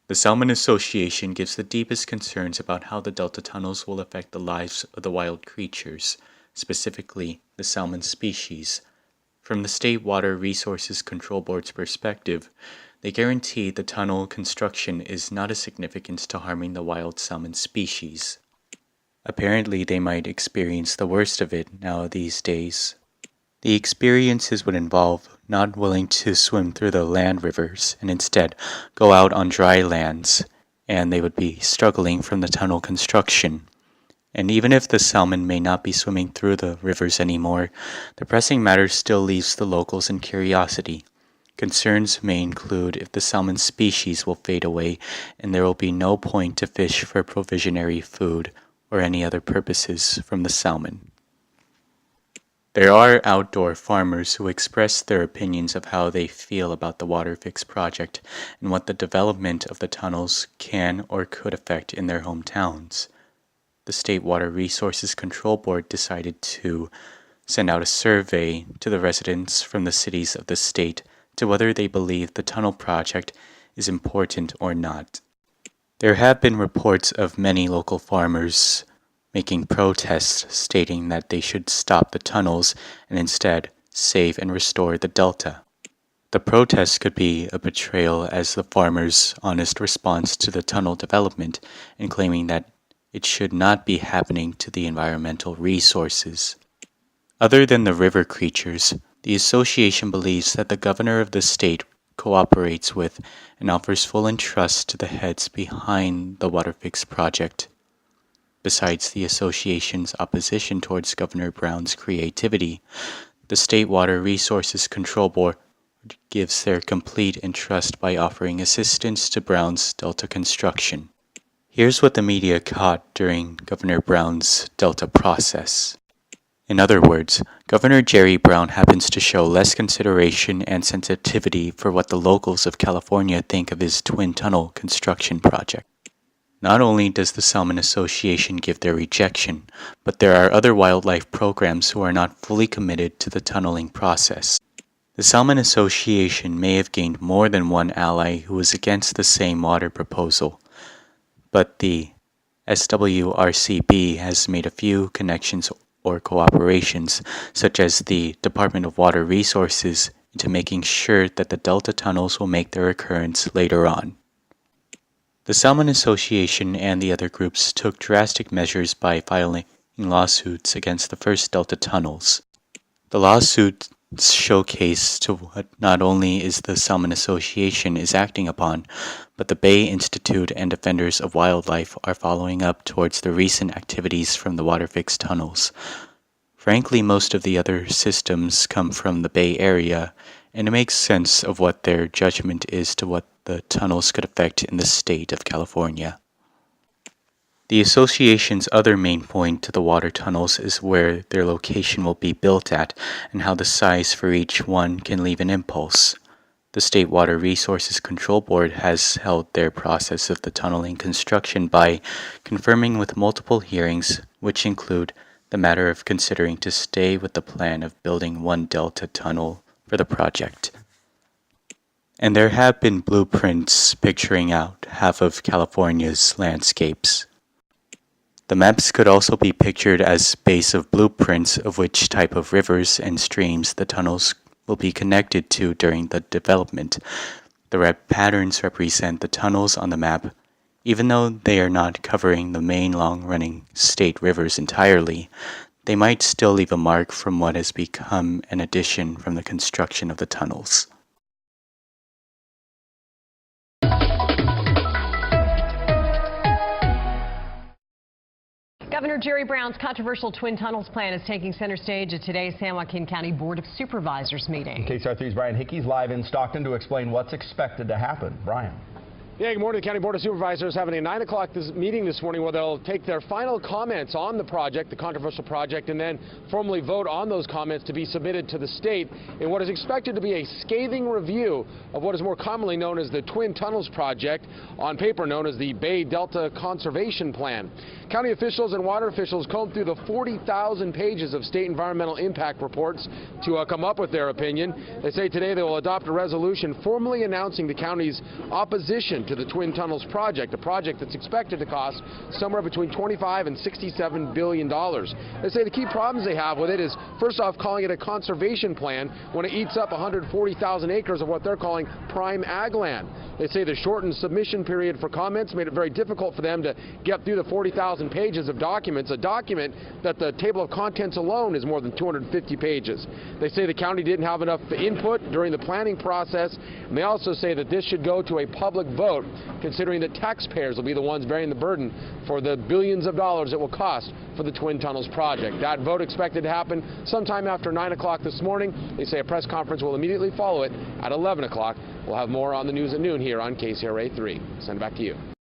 The Salmon Association gives the deepest concerns about how the Delta tunnels will affect the lives of the wild creatures, specifically the salmon species. From the State Water Resources Control Board's perspective, they guarantee the tunnel construction is not of significance to harming the wild salmon species. Apparently, they might experience the worst of it now these days. The experiences would involve not willing to swim through the land rivers and instead go out on dry lands, and they would be struggling from the tunnel construction. And even if the salmon may not be swimming through the rivers anymore, the pressing matter still leaves the locals in curiosity. Concerns may include if the salmon species will fade away and there will be no point to fish for provisionary food or any other purposes from the salmon. There are outdoor farmers who express their opinions of how they feel about the WaterFix project and what the development of the tunnels can or could affect in their hometowns. The State Water Resources Control Board decided to send out a survey to the residents from the cities of the state to whether they believe the tunnel project is important or not. There have been reports of many local farmers making protests stating that they should stop the tunnels and instead save and restore the delta. The protests could be a betrayal as the farmers' honest response to the tunnel development and claiming that it should not be happening to the environmental resources. Other than the river creatures, the association believes that the governor of the state cooperates with and offers full entrust to the heads behind the WaterFix project. Besides the association's opposition towards Governor Brown's creativity, the State Water Resources Control Board gives their complete entrust by offering assistance to Brown's Delta construction. Here's what the media caught during Governor Brown's Delta process. In other words, Governor Jerry Brown happens to show less consideration and sensitivity for what the locals of California think of his twin tunnel construction project. Not only does the Salmon Association give their rejection, but there are other wildlife programs who are not fully committed to the tunneling process. The Salmon Association may have gained more than one ally who was against the same water proposal, but the SWRCB has made a few connections or cooperations, such as the Department of Water Resources, into making sure that the Delta tunnels will make their occurrence later on. The Salmon Association and the other groups took drastic measures by filing lawsuits against the first Delta tunnels. The lawsuits showcase to what not only is the Salmon Association is acting upon, but the Bay Institute and Defenders of Wildlife are following up towards the recent activities from the WaterFix tunnels. Frankly, most of the other systems come from the Bay Area, and it makes sense of what their judgment is to what the tunnels could affect in the state of California. The association's other main point to the water tunnels is where their location will be built at and how the size for each one can leave an impulse. The State Water Resources Control Board has held their process of the tunneling construction by confirming with multiple hearings, which include the matter of considering to stay with the plan of building one Delta tunnel for the project. And there have been blueprints picturing out half of California's landscapes. The maps could also be pictured as base of blueprints of which type of rivers and streams the tunnels will be connected to during the development. The red patterns represent the tunnels on the map. Even though they are not covering the main long-running state rivers entirely, they might still leave a mark from what has become an addition from the construction of the tunnels. Governor Jerry Brown's controversial Twin Tunnels plan is taking center stage at today's San Joaquin County Board of Supervisors meeting. KCR3's Brian Hickey's live in Stockton to explain what's expected to happen. Brian. Yeah, good morning. The County Board of Supervisors having a 9 o'clock meeting this morning where they'll take their final comments on the project, the controversial project, and then formally vote on those comments to be submitted to the state in what is expected to be a scathing review of what is more commonly known as the Twin Tunnels project, on paper known as the Bay Delta Conservation Plan. County officials and water officials combed through the 40,000 pages of state environmental impact reports to come up with their opinion. They say today they will adopt a resolution formally announcing the county's opposition to the Twin Tunnels project, a project that's expected to cost somewhere between $25 and $67 billion. They say the key problems they have with it is, first off, calling it a conservation plan when it eats up 140,000 acres of what they're calling prime ag land. They say the shortened submission period for comments made it very difficult for them to get through the 40,000 pages of documents, a document that the table of contents alone is more than 250 pages. They say the county didn't have enough input during the planning process, and they also say that this should go to a public vote, considering that taxpayers will be the ones bearing the burden for the billions of dollars it will cost for the Twin Tunnels project. That vote expected to happen sometime after 9 o'clock this morning. They say a press conference will immediately follow it at 11 o'clock. We'll have more on the news at noon here on KCRA 3. Send it back to you.